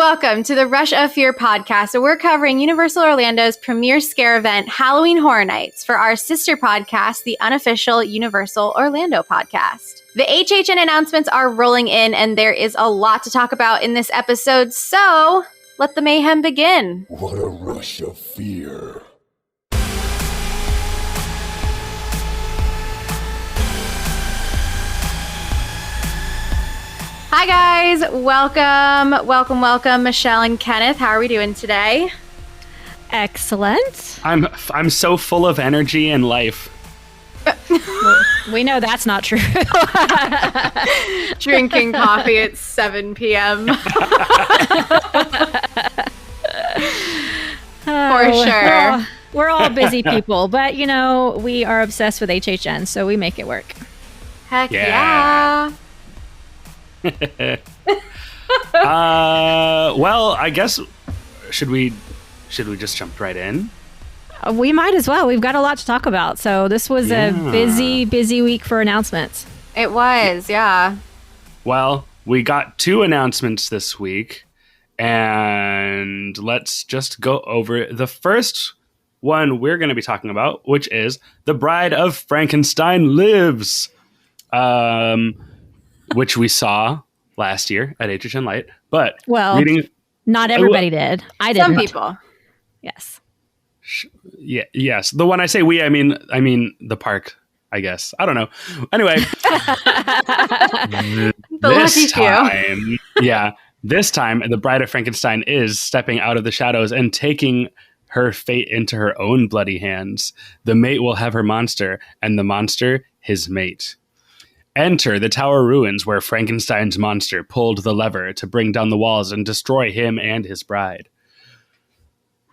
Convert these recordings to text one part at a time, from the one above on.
Welcome to the Rush of Fear podcast, where we're covering Universal Orlando's premier scare event, Halloween Horror Nights, for our sister podcast, the unofficial Universal Orlando podcast. The HHN announcements are rolling in, and there is a lot to talk about in this episode, so let the mayhem begin. What a rush of fear. Hi guys, welcome, Michelle and Kenneth. How are we doing today? Excellent. I'm so full of energy and life. We know that's not true. Drinking coffee at 7 p.m. For sure. We're all busy people, but you know, we are obsessed with HHN, so we make it work. Heck yeah. Well, I guess should we just jump right in? We might as well. We've got a lot to talk about. So this was a busy week for announcements. It was, yeah. Well, we got 2 announcements this week, and let's just go over the first one we're going to be talking about, which is The Bride of Frankenstein Lives. Which we saw last year at HHN Light, but not everybody did. I didn't. Some people. Yes. Yes. The one I say we, I mean the park, I guess. I don't know. Anyway, this time, the Bride of Frankenstein is stepping out of the shadows and taking her fate into her own bloody hands. The mate will have her monster, and the monster his mate. Enter the tower ruins where Frankenstein's monster pulled the lever to bring down the walls and destroy him and his bride.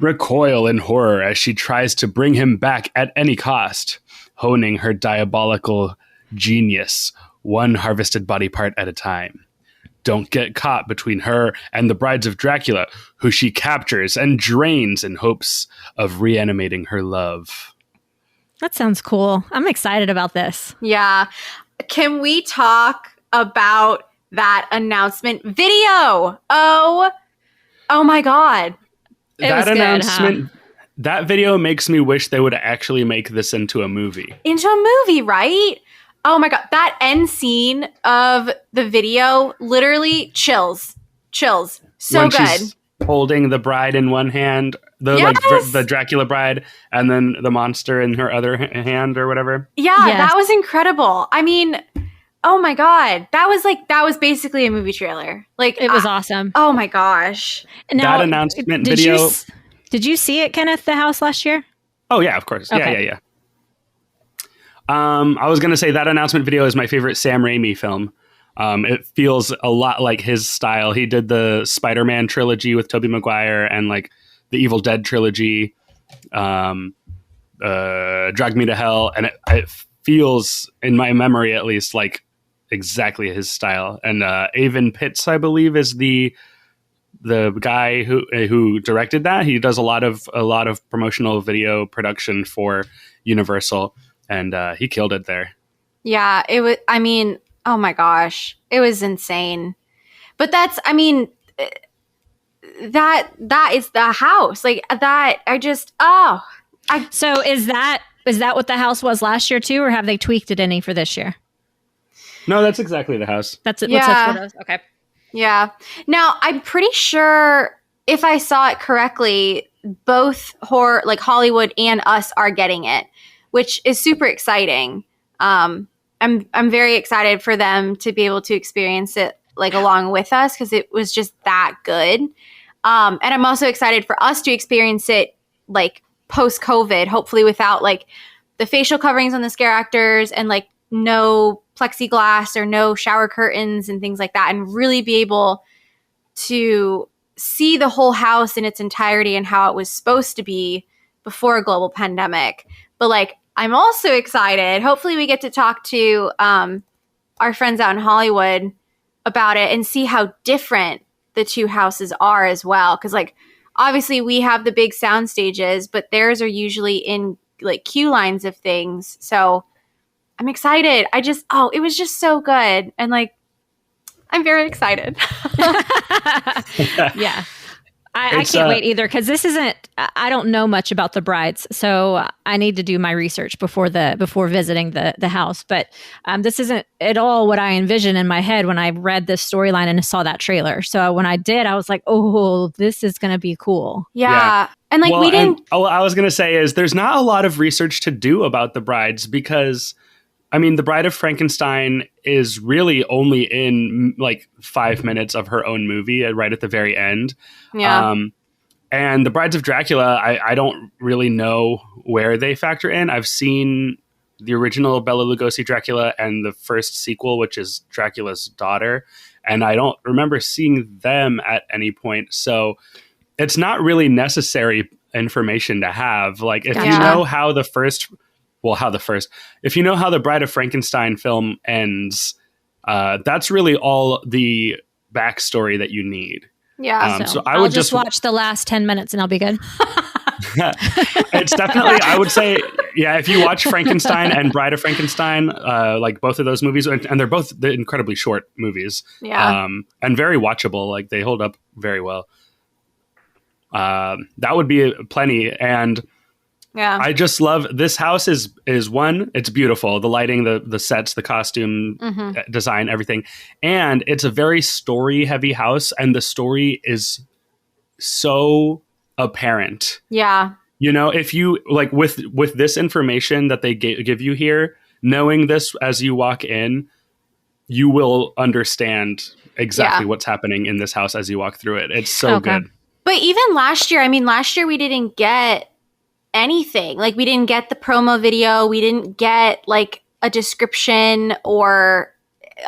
Recoil in horror as she tries to bring him back at any cost, honing her diabolical genius, one harvested body part at a time. Don't get caught between her and the brides of Dracula, who she captures and drains in hopes of reanimating her love. That sounds cool. I'm excited about this. Yeah. Can we talk about that announcement video? Oh my God. That announcement, that video makes me wish they would actually make this into a movie. Into a movie, right? Oh my God. That end scene of the video, literally chills. So when good. She's holding the bride in one hand, the Dracula bride, and then the monster in her other hand or whatever. Yeah, yes. That was incredible. I mean, oh my God. That was basically a movie trailer. Like, it was awesome. Oh my gosh. Now, that announcement video. Did you see it, Kenneth, the house last year? Oh yeah, of course. Okay. Yeah. I was going to say that announcement video is my favorite Sam Raimi film. It feels a lot like his style. He did the Spider-Man trilogy with Tobey Maguire and like the Evil Dead trilogy, Drag Me to Hell. And it feels, in my memory at least, like exactly his style. And Avon Pitts, I believe, is the guy who directed that. He does a lot of promotional video production for Universal, and he killed it there. Yeah, it was. I mean, oh my gosh, it was insane. But that is the house. Like that, So is that what the house was last year too, or have they tweaked it any for this year? No, that's exactly the house. That's it. Yeah. Okay. Yeah. Now I'm pretty sure if I saw it correctly, both horror, like Hollywood and us, are getting it, which is super exciting. I'm very excited for them to be able to experience it like along with us, because it was just that good. And I'm also excited for us to experience it like post-COVID, hopefully without like the facial coverings on the scare actors and like no plexiglass or no shower curtains and things like that, and really be able to see the whole house in its entirety and how it was supposed to be before a global pandemic. But like, I'm also excited. Hopefully we get to talk to our friends out in Hollywood about it and see how different the two houses are as well. Because like, obviously we have the big sound stages, but theirs are usually in like queue lines of things. So I'm excited. It was just so good. And like, I'm very excited. Yeah. I can't wait either, because this isn't, I don't know much about the brides, so I need to do my research before visiting the house. But this isn't at all what I envisioned in my head when I read this storyline and saw that trailer. So when I did, I was like, oh, this is going to be cool. Yeah. And like, we didn't. I was going to say is there's not a lot of research to do about the brides, because I mean, the Bride of Frankenstein is really only in like 5 minutes of her own movie right at the very end. Yeah. And the Brides of Dracula, I don't really know where they factor in. I've seen the original Bela Lugosi Dracula and the first sequel, which is Dracula's Daughter. And I don't remember seeing them at any point. So it's not really necessary information to have. Like, if you know how the first... if you know how the Bride of Frankenstein film ends, that's really all the backstory that you need. Yeah. So I'll just watch the last 10 minutes and I'll be good. It's definitely, I would say, yeah, if you watch Frankenstein and Bride of Frankenstein, like both of those movies, and they're both incredibly short movies, and very watchable, like they hold up very well. That would be plenty. And yeah, I just love this house is one, it's beautiful. The lighting, the sets, the costume design, everything. And it's a very story heavy house, and the story is so apparent. Yeah. You know, if you like with this information that they give you here, knowing this as you walk in, you will understand exactly what's happening in this house as you walk through it. It's so good. But even last year we didn't get anything. Like, we didn't get the promo video. We didn't get like a description or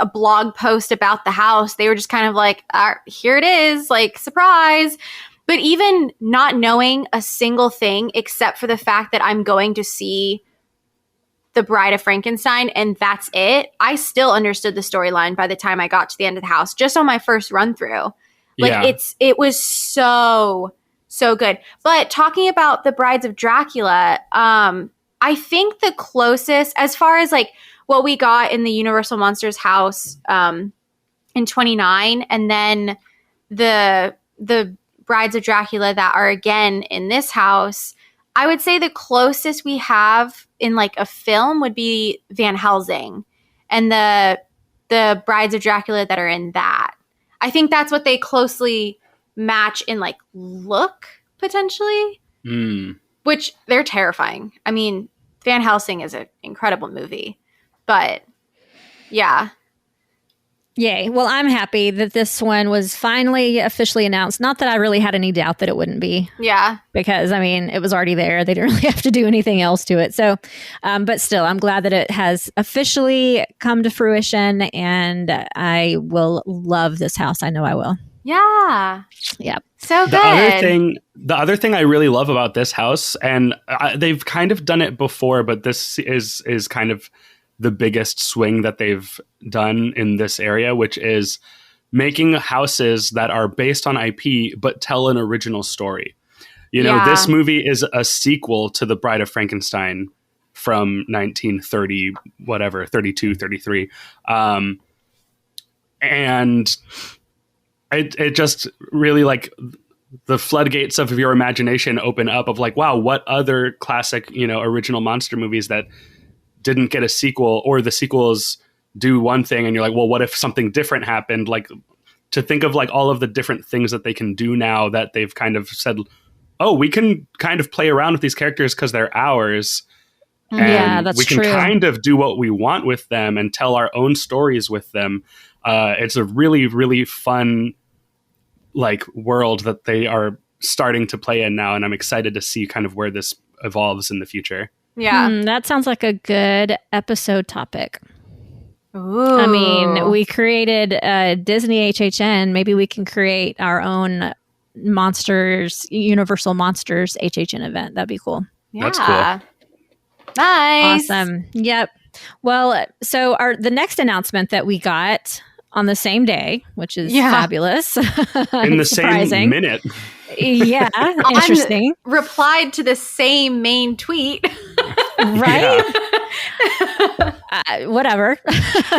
a blog post about the house. They were just kind of like, here it is, like, surprise. But even not knowing a single thing except for the fact that I'm going to see the Bride of Frankenstein and that's it, I still understood the storyline by the time I got to the end of the house, just on my first run through. Like, it was so good. But talking about the Brides of Dracula, I think the closest, as far as like what we got in the Universal Monsters house in 29, and then the Brides of Dracula that are again in this house, I would say the closest we have in like a film would be Van Helsing and the Brides of Dracula that are in that. I think that's what they closely match in like look, potentially, which they're terrifying. I mean, Van Helsing is an incredible movie, but yeah. Yay. Well, I'm happy that this one was finally officially announced. Not that I really had any doubt that it wouldn't be. Yeah. Because, I mean, it was already there. They didn't really have to do anything else to it. So, but still, I'm glad that it has officially come to fruition, and I will love this house. I know I will. Yeah. Yep. So good. The other thing I really love about this house, and they've kind of done it before, but this is kind of the biggest swing that they've done in this area, which is making houses that are based on IP but tell an original story. You know, this movie is a sequel to The Bride of Frankenstein from 1930, whatever, 32, 33. And it just really, like, the floodgates of your imagination open up of like, wow, what other classic, you know, original monster movies that didn't get a sequel, or the sequels do one thing and you're like, well, what if something different happened? Like, to think of like all of the different things that they can do now that they've kind of said, oh, we can kind of play around with these characters because they're ours. And that's we can true. kind of do what we want with them and tell our own stories with them. It's a really, really fun like world that they are starting to play in now. And I'm excited to see kind of where this evolves in the future. Yeah. That sounds like a good episode topic. Ooh. I mean, we created Disney HHN. Maybe we can create our own Monsters, Universal Monsters HHN event. That'd be cool. Yeah. That's cool. Nice. Awesome. Yep. Well, so the next announcement that we got on the same day, which is fabulous. In the same minute. Yeah. Interesting. Replied to the same main tweet. Right? Whatever.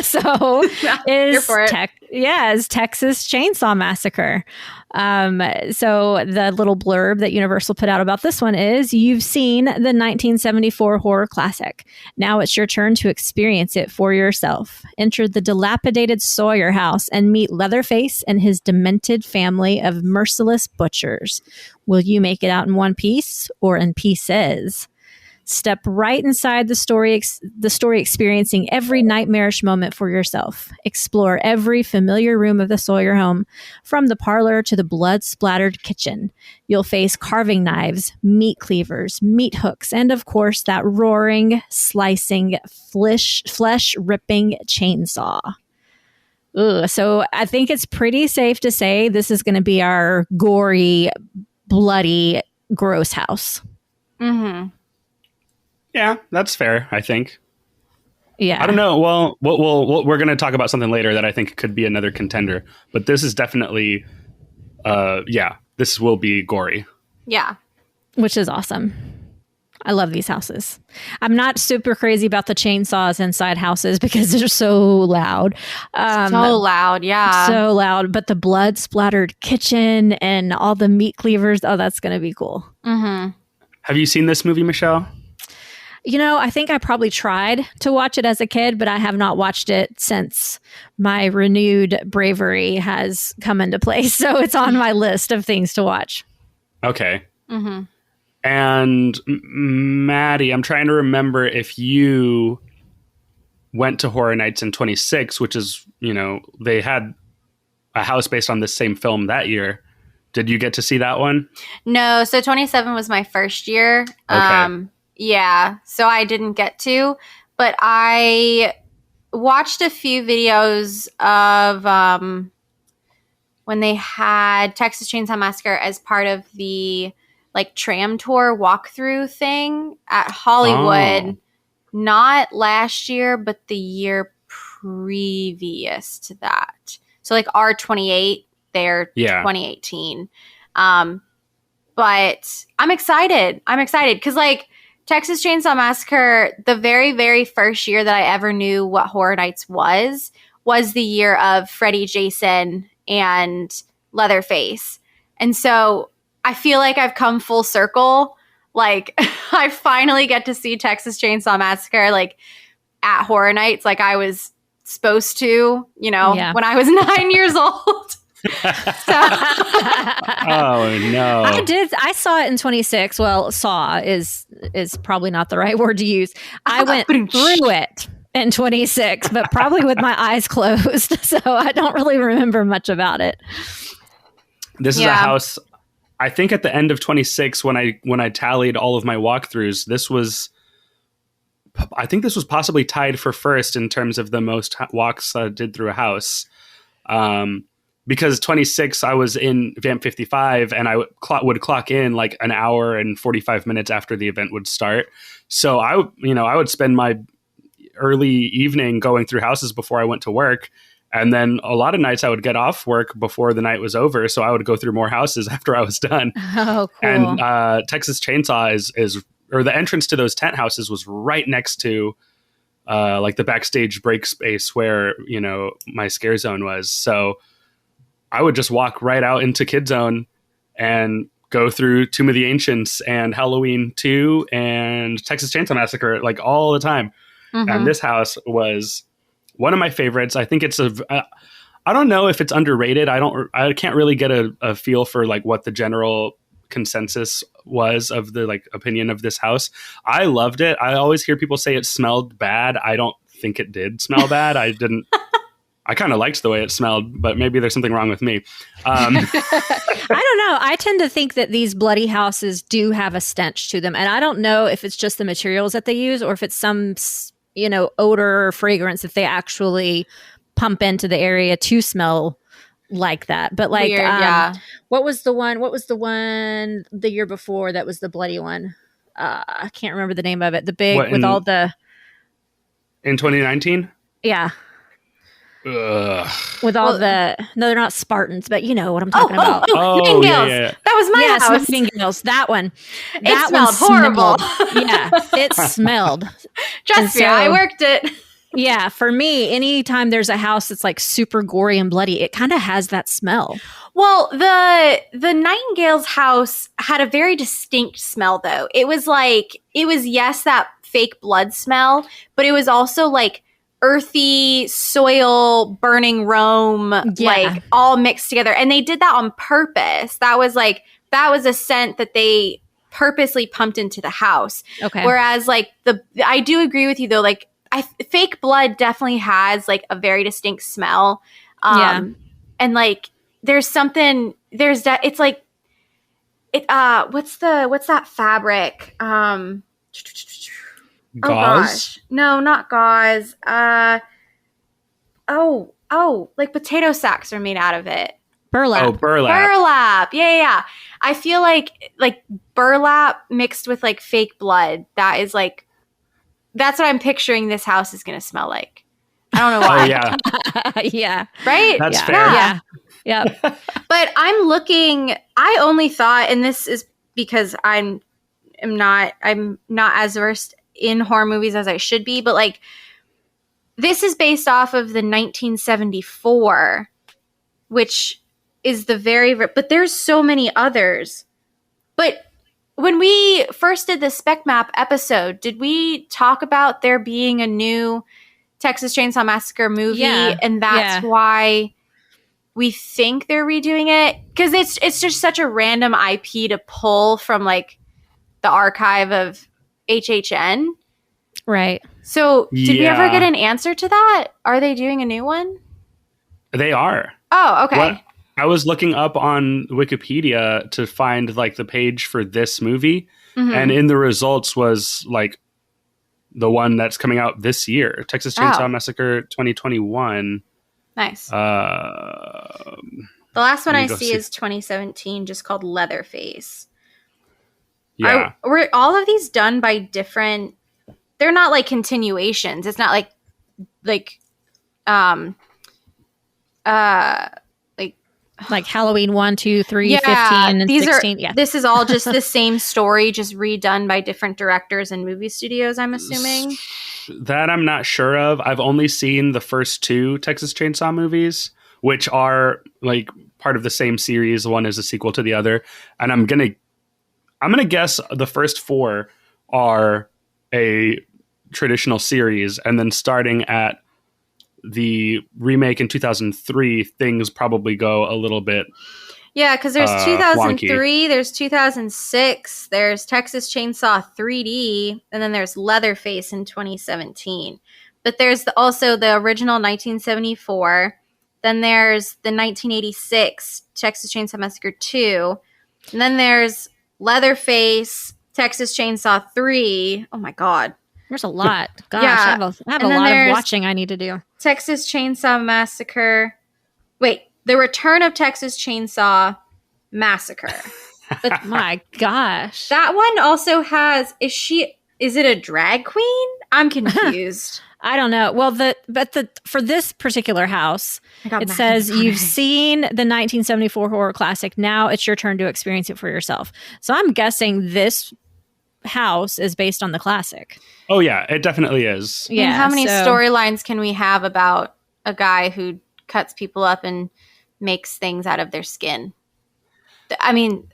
So is for it. is Texas Chainsaw Massacre. So the little blurb that Universal put out about this one is, you've seen the 1974 horror classic. Now it's your turn to experience it for yourself. Enter the dilapidated Sawyer house and meet Leatherface and his demented family of merciless butchers. Will you make it out in one piece or in pieces? Step right inside the story, experiencing every nightmarish moment for yourself. Explore every familiar room of the Sawyer home, from the parlor to the blood-splattered kitchen. You'll face carving knives, meat cleavers, meat hooks, and of course, that roaring, slicing, flesh-ripping chainsaw. Ugh, so I think it's pretty safe to say this is going to be our gory, bloody, gross house. Mm-hmm. Yeah, that's fair, I think. Yeah. I don't know. Well, we're going to talk about something later that I think could be another contender. But this is definitely, this will be gory. Yeah. Which is awesome. I love these houses. I'm not super crazy about the chainsaws inside houses because they're so loud. So loud, yeah. So loud. But the blood-splattered kitchen and all the meat cleavers, oh, that's going to be cool. Mm-hmm. Have you seen this movie, Michelle? You know, I think I probably tried to watch it as a kid, but I have not watched it since my renewed bravery has come into place. So it's on my list of things to watch. Okay. Mm-hmm. And Maddie, I'm trying to remember if you went to Horror Nights in 26, which is, they had a house based on this same film that year. Did you get to see that one? No, so 27 was my first year. Okay. Yeah, so I didn't get to, but I watched a few videos of when they had Texas Chainsaw Massacre as part of the tram tour walkthrough thing at Hollywood. Not last year, but the year previous to that. So R28 there, 2018. But I'm excited. Because Texas Chainsaw Massacre, the very, very first year that I ever knew what Horror Nights was the year of Freddy, Jason, and Leatherface. And so I feel like I've come full circle. I finally get to see Texas Chainsaw Massacre, at Horror Nights, like I was supposed to, when I was 9 years old. Oh no! I saw it in 26. Well, saw is probably not the right word to use. I went through it in 26, but probably with my eyes closed, so I don't really remember much about it. This is a house. I think at the end of 26, when I tallied all of my walkthroughs, I think this was possibly tied for first in terms of the most walks I did through a house. Because 26, I was in Vamp 55 and I would clock in an hour and 45 minutes after the event would start. So I would spend my early evening going through houses before I went to work. And then a lot of nights I would get off work before the night was over. So I would go through more houses after I was done. Oh, cool. And Texas Chainsaw is the entrance to those tent houses was right next to the backstage break space where, my scare zone was. So I would just walk right out into Kid Zone and go through Tomb of the Ancients and Halloween 2 and Texas Chainsaw Massacre all the time. Mm-hmm. And this house was one of my favorites. I think it's I don't know if it's underrated. I can't really get a feel for what the general consensus was of the opinion of this house. I loved it. I always hear people say it smelled bad. I don't think it did smell bad. I kind of liked the way it smelled, but maybe there's something wrong with me. I don't know. I tend to think that these bloody houses do have a stench to them. And I don't know if it's just the materials that they use or if it's some, odor or fragrance that they actually pump into the area to smell like that. But Weird, yeah. What was the one the year before that was the bloody one? I can't remember the name of it. The big with all the... In 2019? Yeah. Ugh. With all no, they're not Spartans, but you know what I'm talking about. Nightingales. Yeah. That was my house. Nightingales. That one. It smelled horrible. Yeah, it smelled Trust me, I worked it. Yeah, for me, anytime there's a house that's like super gory and bloody, it kind of has that smell. Well, the Nightingale's house had a very distinct smell, though. It was yes, that fake blood smell, but it was also like earthy soil, burning Rome, like all mixed together. And they did that on purpose. That was a scent that they purposely pumped into the house. Okay. Whereas like I do agree with you though, like fake blood definitely has like a very distinct smell. And like it's like what's that fabric? Gauze? Oh gosh. No, not gauze. Like potato sacks are made out of it. Burlap. Oh, burlap. Burlap. Yeah. I feel like burlap mixed with like fake blood. That's what I'm picturing this house is going to smell like. I don't know why. Oh, yeah. Yeah. Right? That's fair. Yeah. But I only thought, and this is because I'm not as versed in horror movies as I should be, but like this is based off of the 1974, which is but there's so many others. But when we first did the Spec Map episode, did we talk about there being a new Texas Chainsaw Massacre movie? Yeah. And that's why we think they're redoing it? Because it's just such a random IP to pull from like the archive of HHN. Right. So did we ever get an answer to that? Are they doing a new one? They are. Oh, okay. I was looking up on Wikipedia to find like the page for this movie, and in the results was like the one that's coming out this year, Texas Chainsaw Massacre 2021. Nice. The last one I see is 2017, just called Leatherface. Yeah. Were all of these done by different? They're not like continuations. It's not like Halloween 1, 2, 3, 15, and these 16. This is all just the same story, just redone by different directors and movie studios, I'm assuming. That I'm not sure of. I've only seen the first 2 Texas Chainsaw movies, which are like part of the same series. One is a sequel to the other. And I'm gonna guess the first 4 are a traditional series, and then starting at the remake in 2003, things probably go a little bit because there's 2003, wonky. There's 2006, there's Texas Chainsaw 3D, and then there's Leatherface in 2017. But there's also the original 1974. Then there's the 1986 Texas Chainsaw Massacre 2. And then there's Leatherface, Texas Chainsaw 3. Oh my God. There's a lot. Gosh, I have a lot of watching I need to do. Texas Chainsaw Massacre. Wait, The Return of Texas Chainsaw Massacre. But my gosh. That one also has, is it a drag queen? I'm confused. I don't know. Well, for this particular house, it says you've seen the 1974 horror classic. Now it's your turn to experience it for yourself. So I'm guessing this house is based on the classic. Oh yeah, it definitely is. Yeah. And how many storylines can we have about a guy who cuts people up and makes things out of their skin? I mean,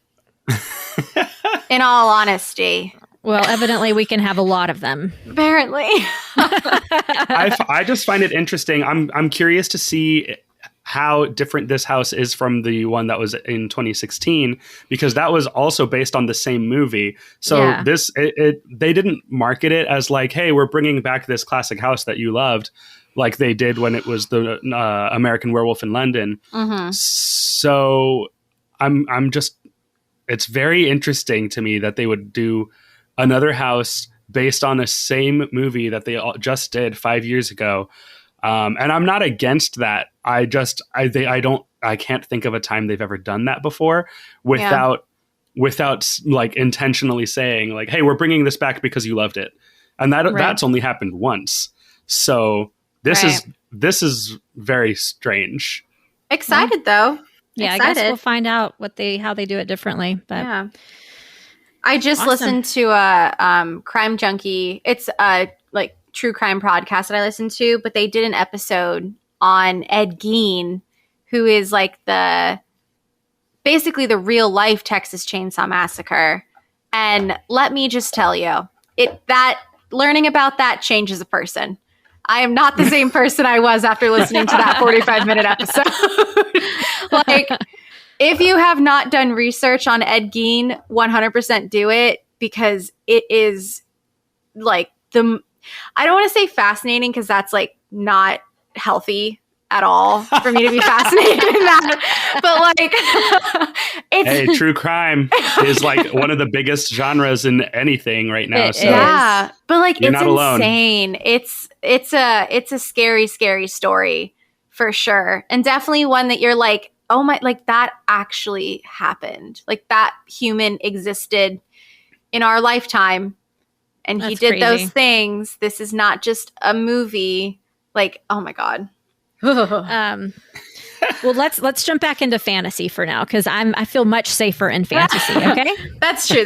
in all honesty. Well, evidently we can have a lot of them. Apparently. I just find it interesting. I'm curious to see how different this house is from the one that was in 2016, because that was also based on the same movie. So they didn't market it as like, hey, we're bringing back this classic house that you loved, like they did when it was the American Werewolf in London. Mm-hmm. So I'm just, it's very interesting to me that they would do another house based on the same movie that they just did 5 years ago. And I'm not against that. I can't think of a time they've ever done that before without like intentionally saying like, hey, we're bringing this back because you loved it. And that's only happened once. So this is very strange. Excited though. Yeah, excited. I guess we'll find out how they do it differently. But I just listened to a Crime Junkie. It's a like true crime podcast that I listen to, but they did an episode on Ed Gein, who is like basically the real life Texas Chainsaw Massacre. And let me just tell you, learning about that changes a person. I am not the same person I was after listening to that 45-minute episode. Like, if you have not done research on Ed Gein, 100% do it, because it is like I don't want to say fascinating, because that's like not healthy at all for me to be fascinated in that. But like, hey, true crime is like one of the biggest genres in anything right now. So yeah, but like, you're it's not alone. insane. It's a scary, scary story for sure, and definitely one that you're like, oh my, like that actually happened. Like that human existed in our lifetime, and he did those things. This is not just a movie. Like, oh my God. Well, let's jump back into fantasy for now, because I feel much safer in fantasy. Okay, that's true.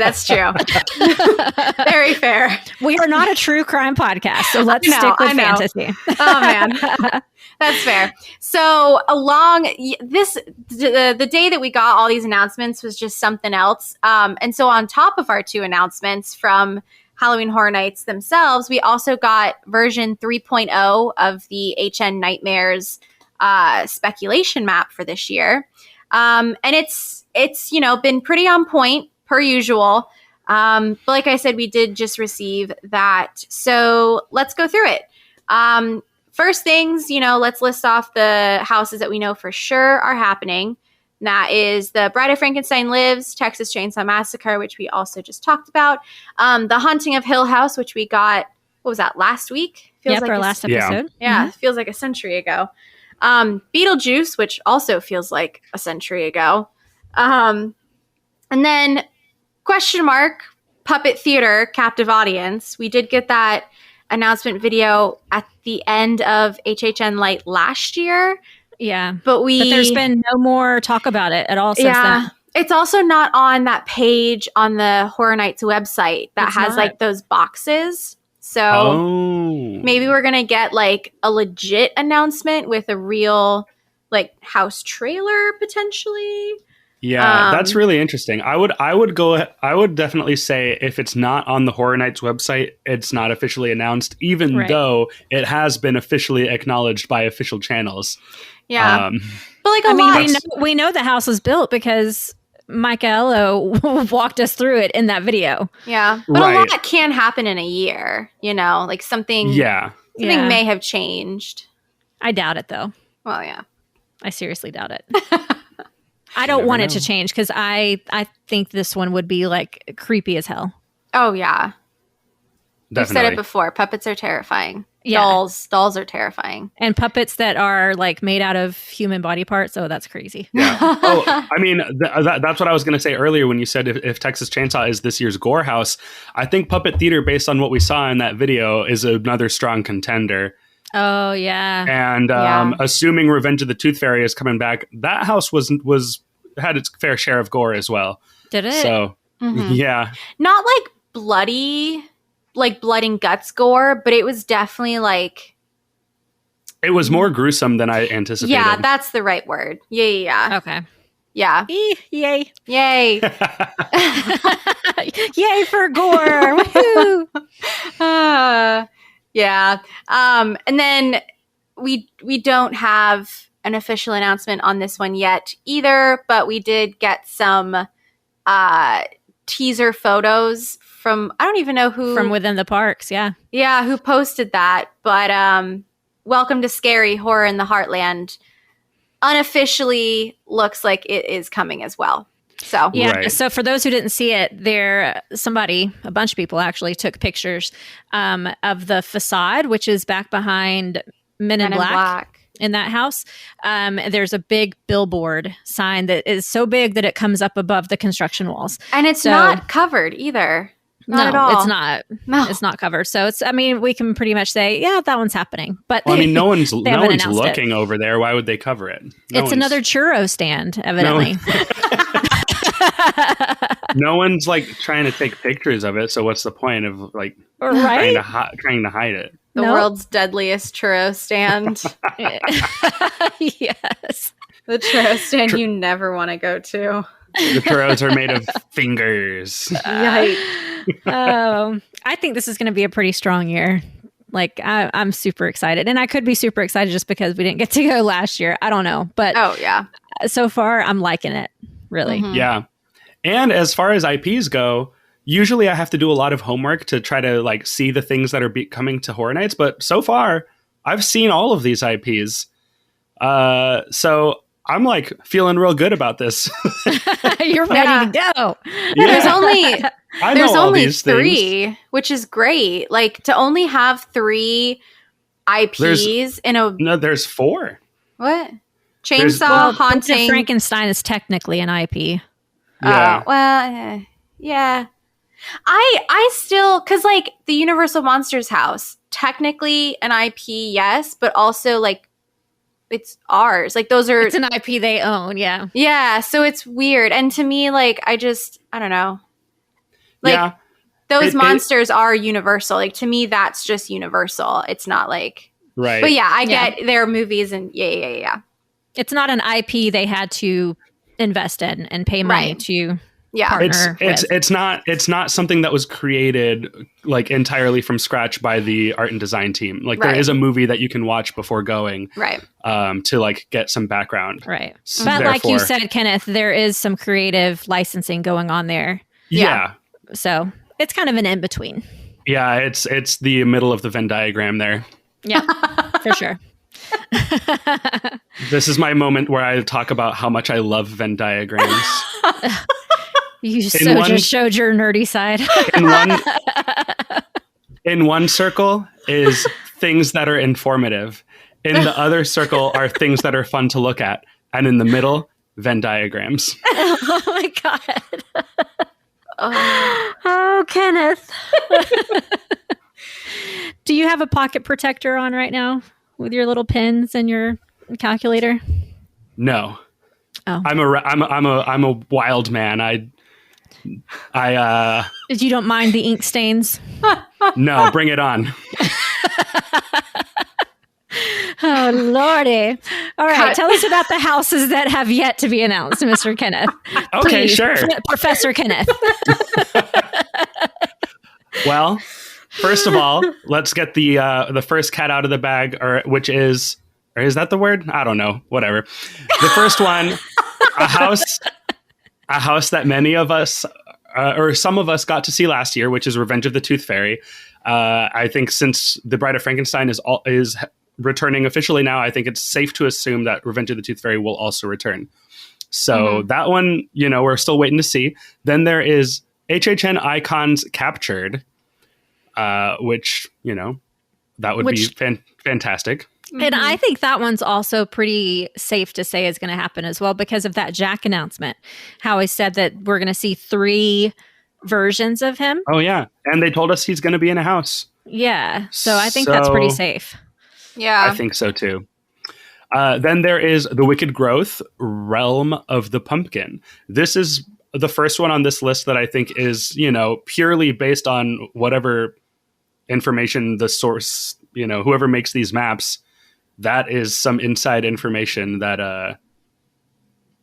Very fair. We are not a true crime podcast, so let's stick with fantasy. Oh man, that's fair. So along the day that we got all these announcements was just something else. And so on top of our 2 announcements from Halloween Horror Nights themselves, we also got version 3.0 of the HNNightmares speculation map for this year. And it's been pretty on point per usual. But like I said, we did just receive that. So let's go through it. First things, let's list off the houses that we know for sure are happening. And that is the Bride of Frankenstein Lives, Texas Chainsaw Massacre, which we also just talked about. The Haunting of Hill House, which we got, what was that, last week? Feels like our last episode. Yeah, it feels like a century ago. Beetlejuice, which also feels like a century ago. And then question mark, Puppet Theater, Captive Audience. We did get that announcement video at the end of HHN Light last year. Yeah. But there's been no more talk about it at all since then. It's also not on that page on the Horror Nights website that has like those boxes. So maybe we're going to get like a legit announcement with a real like house trailer potentially. Yeah, that's really interesting. I would definitely say if it's not on the Horror Nights website, it's not officially announced, even though it has been officially acknowledged by official channels. Yeah. But like we know the house was built because Michaelo walked us through it in that video. Yeah. But a lot can happen in a year, like something may have changed. I doubt it though. Well, yeah. I seriously doubt it. I don't want it to change, because I think this one would be like creepy as hell. Oh yeah. We've said it before. Puppets are terrifying. Yeah. Dolls are terrifying. And puppets that are like made out of human body parts. Oh, that's crazy. Yeah. I mean, that's what I was going to say earlier when you said if Texas Chainsaw is this year's gore house. I think Puppet Theater, based on what we saw in that video, is another strong contender. Oh, yeah. And assuming Revenge of the Tooth Fairy is coming back, that house had its fair share of gore as well. Did it? So, yeah. Not like bloody, like blood and guts gore, but it was definitely like... It was more gruesome than I anticipated. Yeah, that's the right word. Yeah. Okay. Yeah. Yay. Yay for gore. Woohoo. Yeah. And then we don't have an official announcement on this one yet either, but we did get some teaser photos from, I don't even know who. From within the parks, yeah. Yeah, who posted that. But Welcome to Scary Horror in the Heartland unofficially looks like it is coming as well. So So for those who didn't see it, a bunch of people actually took pictures of the facade, which is back behind Men in Black in that house. There's a big billboard sign that is so big that it comes up above the construction walls, and it's not covered either. Not at all. It's not. No. It's not covered. So we can pretty much say, yeah, that one's happening. But no one's looking over there. Why would they cover it? It's another churro stand, evidently. No one's like trying to take pictures of it. So what's the point of like Right? trying to hide it? The world's deadliest churro stand. Yes. The churro stand you never want to go to. The churros are made of fingers. I think this is going to be a pretty strong year. Like I'm super excited, and I could be super excited just because we didn't get to go last year. I don't know, but so far I'm liking it. Really, Yeah. And as far as IPs go, usually I have to do a lot of homework to try to like see the things that are coming to Horror Nights. But so far, I've seen all of these IPs. So I'm like feeling real good about this. You're ready to go. Yeah. There's only 3, things. which is great. Like to only have 3 IPs No, there's 4. What? Chainsaw Haunting. Frankenstein is technically an IP. Yeah. Yeah. I still, because like the Universal Monsters house, technically an IP, yes, but also like it's ours. Like those are. It's an IP they own. Yeah. Yeah. So it's weird. And to me, like, I don't know. Like those monsters are universal. Like to me, that's just universal. It's not like. Right. But yeah, I get their movies and yeah. It's not an IP they had to invest in and pay money to partner with. It's not something that was created like entirely from scratch by the art and design team. Like there is a movie that you can watch before going, to like get some background. Right. But like you said, Kenneth, there is some creative licensing going on there. Yeah. So it's kind of an in-between. Yeah, it's the middle of the Venn diagram there. Yeah, for sure. This is my moment where I talk about how much I love Venn diagrams. You just showed your nerdy side. In one circle is things that are informative. In the other circle are things that are fun to look at. And in the middle, Venn diagrams. Oh my God. Oh, Kenneth. Do you have a pocket protector on right now with your little pins and your calculator? No. Oh. I'm a wild man. I You don't mind the ink stains? No, bring it on. Oh, Lordy. All right. Tell us about the houses that have yet to be announced, Mr. Kenneth. Okay, Please, sure. Professor Kenneth. Well, first of all, let's get the first cat out of the bag, or is that the word? I don't know. Whatever. The first one, a house that many of us, or some of us, got to see last year, which is Revenge of the Tooth Fairy. I think since The Bride of Frankenstein is returning officially now, I think it's safe to assume that Revenge of the Tooth Fairy will also return. So that one, we're still waiting to see. Then there is HHN Icons Captured, which, that would be fantastic. And I think that one's also pretty safe to say is going to happen as well because of that Jack announcement. How he said that we're going to see 3 versions of him. Oh, yeah. And they told us he's going to be in a house. Yeah. So I think that's pretty safe. Yeah. I think so, too. Then there is The Wicked Growth, Realm of the Pumpkin. This is the first one on this list that I think is, purely based on whatever information the source, whoever makes these maps, that is some inside information that,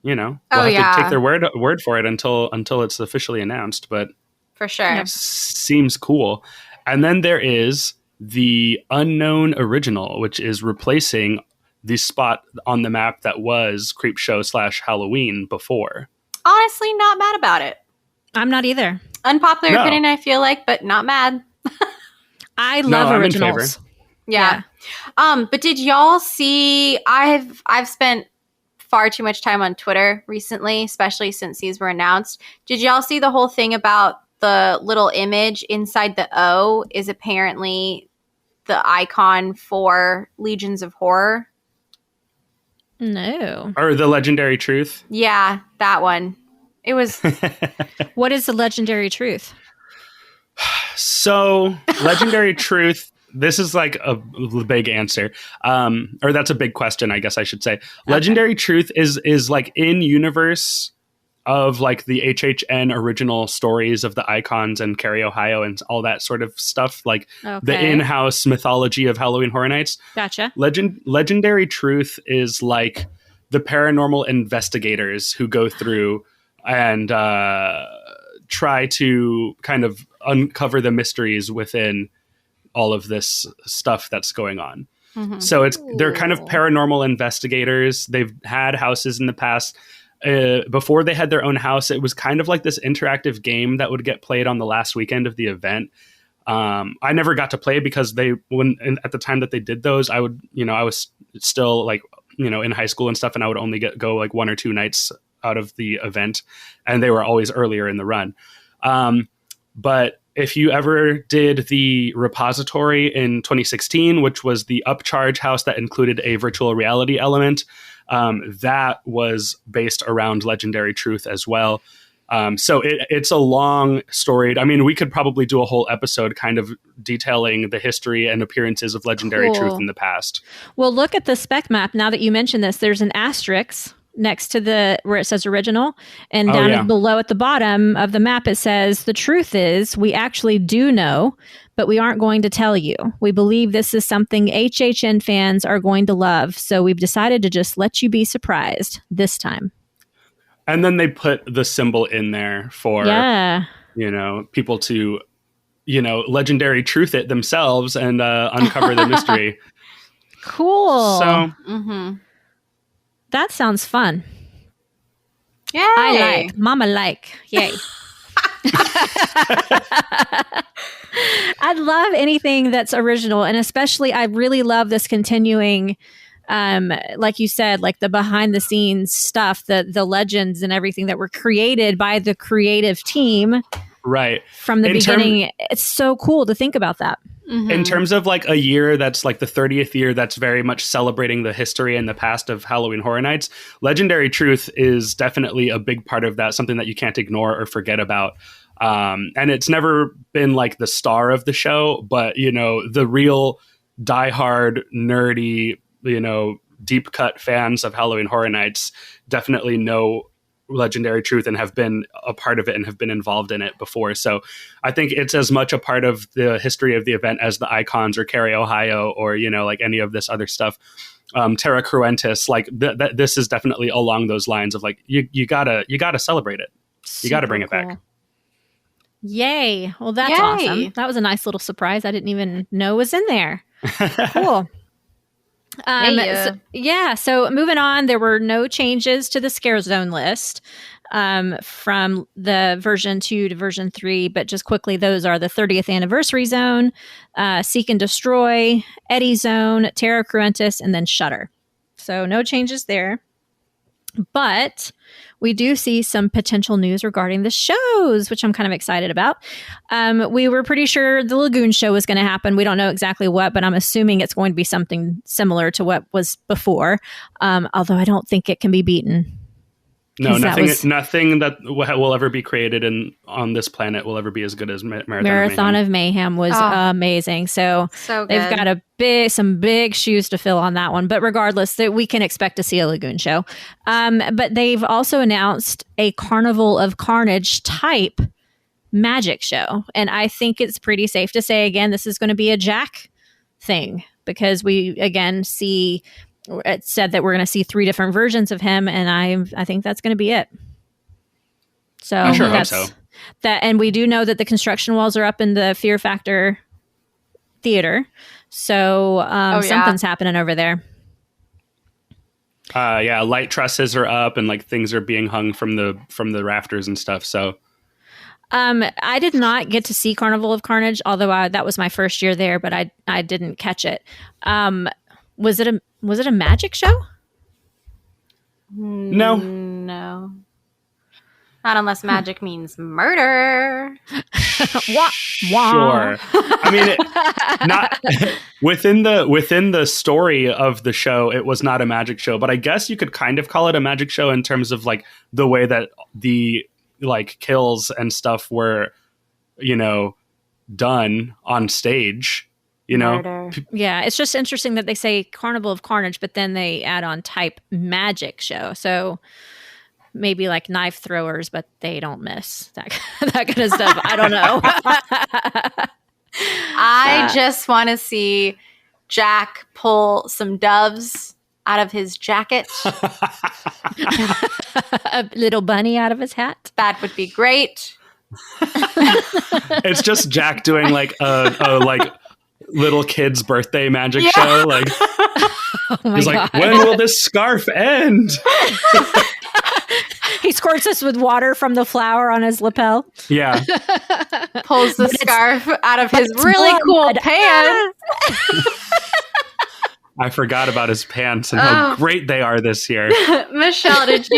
we'll have to take their word for it until it's officially announced. But for sure, seems cool. And then there is the Unknown Original, which is replacing the spot on the map that was Creepshow / Halloween before. Honestly, not mad about it. I'm not either. Unpopular opinion, I feel like, but not mad. I love originals. Yeah. But did y'all see? I've spent far too much time on Twitter recently, especially since these were announced. Did y'all see the whole thing about the little image inside the O is apparently the icon for Legions of Horror? No. Or the Legendary Truth? Yeah, that one. It was. What is the Legendary Truth? So, Legendary Truth, this is like a big answer. Or that's a big question, I guess I should say. Okay. Legendary Truth is like in universe of like the HHN original stories of the icons and Cary, Ohio, and all that sort of stuff, like the in-house mythology of Halloween Horror Nights. Gotcha. Legendary Truth is like the paranormal investigators who go through and try to kind of uncover the mysteries within all of this stuff that's going on. Mm-hmm. So they're kind of paranormal investigators. They've had houses in the past. Before they had their own house, it was kind of like this interactive game that would get played on the last weekend of the event. I never got to play because at the time that they did those, I was still like, in high school and stuff, and I would only go like 1 or 2 nights out of the event, and they were always earlier in the run. But if you ever did the repository in 2016, which was the upcharge house that included a virtual reality element, that was based around Legendary Truth as well. So it's a long story. I mean, we could probably do a whole episode kind of detailing the history and appearances of Legendary Truth in the past. Well, look at the spec map. Now that you mention this, there's an asterisk next to where it says original, and down below at the bottom of the map, it says, the truth is we actually do know, but we aren't going to tell you. We believe this is something HHN fans are going to love. So we've decided to just let you be surprised this time. And then they put the symbol in there for, people to, Legendary Truth it themselves and uncover the mystery. Cool. So, that sounds fun. Yay. I like. Mama like. Yay. I love anything that's original. And especially, I really love this continuing, like you said, like the behind the scenes stuff, the legends and everything that were created by the creative team. Right. From the beginning. It's so cool to think about that. Mm-hmm. In terms of like a year that's like the 30th year that's very much celebrating the history and the past of Halloween Horror Nights, Legendary Truth is definitely a big part of that, something that you can't ignore or forget about. And it's never been like the star of the show, but, the real diehard, nerdy, deep cut fans of Halloween Horror Nights definitely know Legendary Truth and have been a part of it and have been involved in it before. So I think it's as much a part of the history of the event as the icons or Cary, Ohio, or, like any of this other stuff. Terra Cruentus, like this is definitely along those lines of like, you gotta celebrate it. You gotta bring it back. Yay. Well, that's awesome. That was a nice little surprise. I didn't even know was in there. Cool. So moving on, there were no changes to the scare zone list from the version 2 to version 3, but just quickly, those are the 30th anniversary zone, Seek and Destroy, Eddie Zone, Terra Cruentus, and then Shudder. So no changes there. But we do see some potential news regarding the shows, which I'm kind of excited about. We were pretty sure the Lagoon show was going to happen. We don't know exactly what, but I'm assuming it's going to be something similar to what was before. Although I don't think it can be beaten. No, nothing that will ever be created on this planet will ever be as good as Marathon of Mayhem was amazing. So they've got some big shoes to fill on that one. But regardless, we can expect to see a Lagoon show. But they've also announced a Carnival of Carnage type magic show. And I think it's pretty safe to say, again, this is going to be a Jack thing, because we, again, see... It said that we're going to see 3 different versions of him, and I think that's going to be it. So I sure hope so. And we do know that the construction walls are up in the Fear Factor theater, so something's happening over there. Light trusses are up, and like things are being hung from the rafters and stuff. So, I did not get to see Carnival of Carnage, although that was my first year there, but I didn't catch it. Was it a magic show? No. Not unless magic means murder. Sure. I mean, not within the story of the show, it was not a magic show, but I guess you could kind of call it a magic show in terms of like the way that the like kills and stuff were, done on stage. Yeah, it's just interesting that they say Carnival of Carnage, but then they add on type magic show. So maybe like knife throwers, but they don't miss that kind of stuff. I don't know. I just want to see Jack pull some doves out of his jacket. A little bunny out of his hat. That would be great. It's just Jack doing like a like little kid's birthday magic show. Like he's like, when will this scarf end? He squirts us with water from the flower on his lapel. Yeah. Pulls the scarf out of his really cool pants. I forgot about his pants and how great they are this year. Michelle, did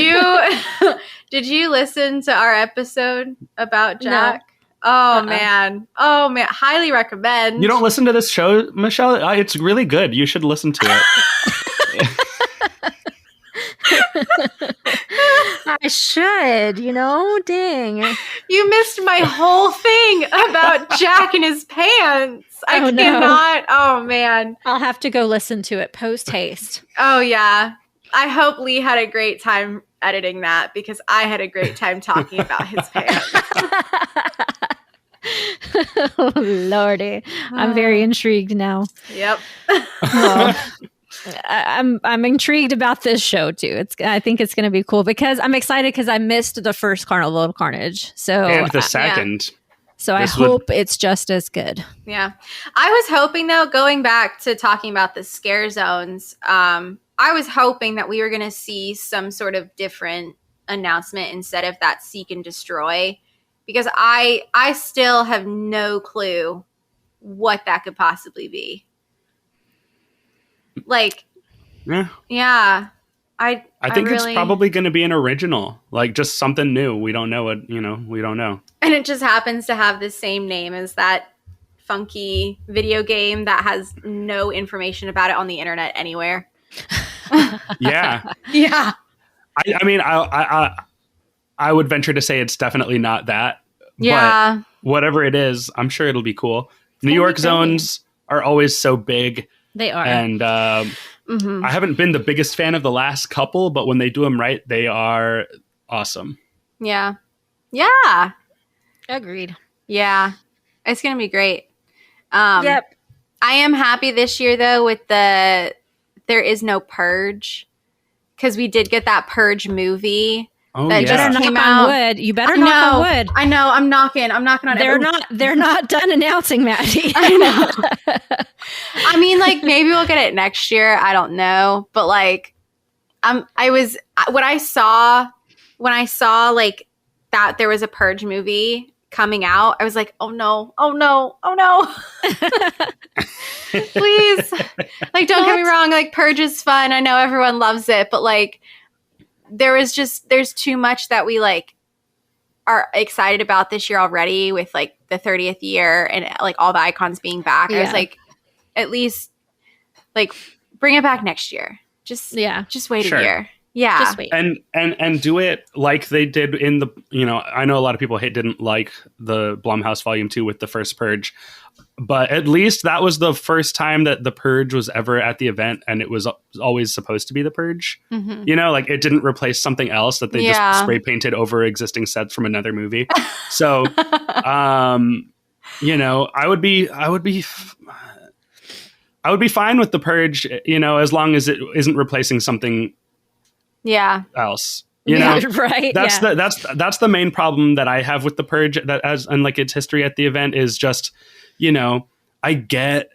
you listen to our episode about Jack? No. Man. Oh man. Highly recommend. You don't listen to this show, Michelle? It's really good. You should listen to it. I should, dang. You missed my whole thing about Jack and his pants. I cannot. Oh, man. I'll have to go listen to it post haste. Oh, yeah. I hope Lee had a great time editing that because I had a great time talking about his pants. Oh, Lordy. I'm very intrigued now. Yep. Well, I'm intrigued about this show too. I think it's going to be cool because I'm excited because I missed the first Carnival of Carnage. So and the second. Yeah. So I hope it's just as good. Yeah. I was hoping though, going back to talking about the scare zones, I was hoping that we were going to see some sort of different announcement instead of that seek and destroy because I still have no clue what that could possibly be. Like, yeah, I think it's probably going to be an original, like just something new. We don't know what, we don't know. And it just happens to have the same name as that funky video game that has no information about it on the internet anywhere. Yeah. Yeah. I mean, I would venture to say it's definitely not that. Yeah. But whatever it is, I'm sure it'll be cool. New York zones are always so big. They are. And I haven't been the biggest fan of the last couple, but when they do them right, they are awesome. Yeah. Yeah. Agreed. Yeah. It's going to be great. Yep. I am happy this year, though, with there is no Purge. Because we did get that Purge movie. Oh, that just came out. On wood. You better knock on wood. I know. I'm knocking on. They're not done announcing, Maddie. I know. I mean, like maybe we'll get it next year. I don't know, but like, when I saw like that there was a Purge movie coming out, I was like, oh no, please. Like, don't get me wrong. Like, Purge is fun. I know everyone loves it, but like. There's too much that we like are excited about this year already with like the 30th year and like all the icons being back. Yeah. I was like, at least like bring it back next year. Just wait a year. Yeah. Just wait. And do it like they did in the, I know a lot of people didn't like the Blumhouse Volume 2 with the first Purge, but at least that was the first time that the Purge was ever at the event and it was always supposed to be the Purge. Mm-hmm. Like it didn't replace something else that they just spray painted over existing sets from another movie. So, I would be fine with the Purge, as long as it isn't replacing something else. Right. That's the main problem that I have with the Purge and like its history at the event is just, I get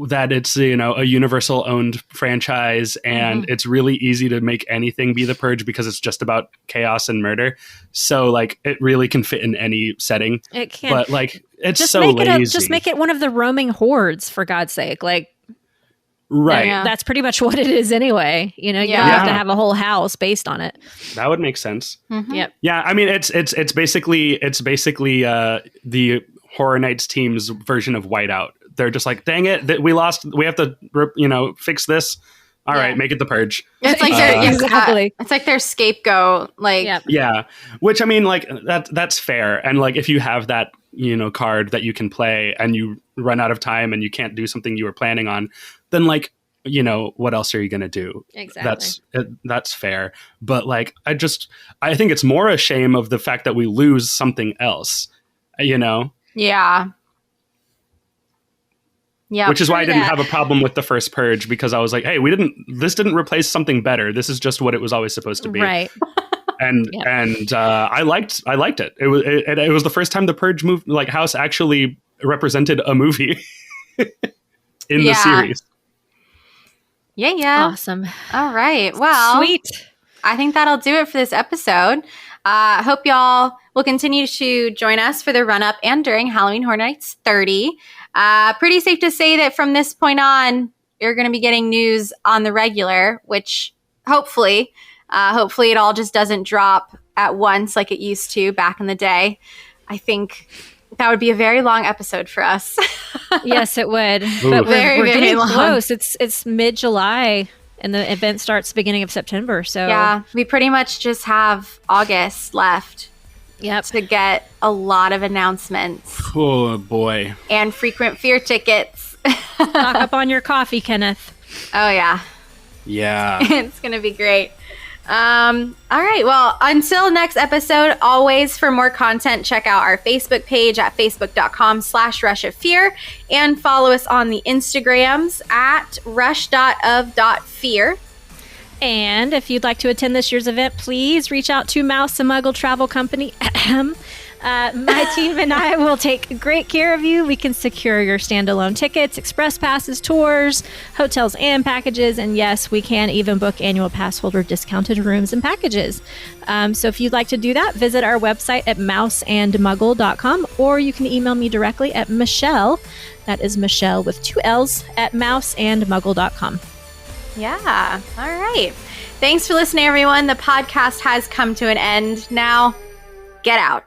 that it's, a Universal owned franchise and it's really easy to make anything be the Purge because it's just about chaos and murder. So like it really can fit in any setting. It can. But like it's just so lazy. Just make it one of the roaming hordes, for God's sake. Like, right. That's pretty much what it is anyway. You don't have to have a whole house based on it. That would make sense. Mm-hmm. Yep. Yeah. I mean, it's basically the Horror Nights team's version of Whiteout. They're just like, dang it, we lost. We have to, fix this. All right, make it the Purge. It's like exactly. It's like their scapegoat. Like, yeah. Which I mean, like that's fair. And like, if you have that, card that you can play, and you run out of time, and you can't do something you were planning on, then like you know, what else are you going to do? Exactly. That's fair. But like, I think it's more a shame of the fact that we lose something else, you know? Yeah. Yeah. Which is why I didn't have a problem with the first Purge, because I was like, hey, this didn't replace something better. This is just what it was always supposed to be. Right. And I liked it. It was the first time the Purge house actually represented a movie in the series. Yeah. Awesome. All right. Well, sweet. I think that'll do it for this episode. Hope y'all will continue to join us for the run up and during Halloween Horror Nights 30. Pretty safe to say that from this point on, you're going to be getting news on the regular, which hopefully it all just doesn't drop at once like it used to back in the day. I think that would be a very long episode for us. Yes, it would. Ooh. But Very, we're very getting long. close. It's mid-July, and the event starts beginning of September. So Yeah, we pretty much just have August left yep. to get a lot of announcements Oh boy. and frequent fear tickets. Stock up on your coffee, Kenneth. Oh, yeah. Yeah. It's going to be great. All right. Well, until next episode, always for more content, check out our Facebook page at facebook.com/rushoffear and follow us on the Instagrams at rush.of.fear. And if you'd like to attend this year's event, please reach out to Mouse and Muggle Travel Company. My team and I will take great care of you. We can secure your standalone tickets, express passes, tours, hotels, and packages. And yes, we can even book annual pass holder discounted rooms and packages. So if you'd like to do that, visit our website at mouseandmuggle.com, or you can email me directly at Michelle. That is Michelle with 2 L's at mouseandmuggle.com. Yeah. All right. Thanks for listening, everyone. The podcast has come to an end. Now, get out.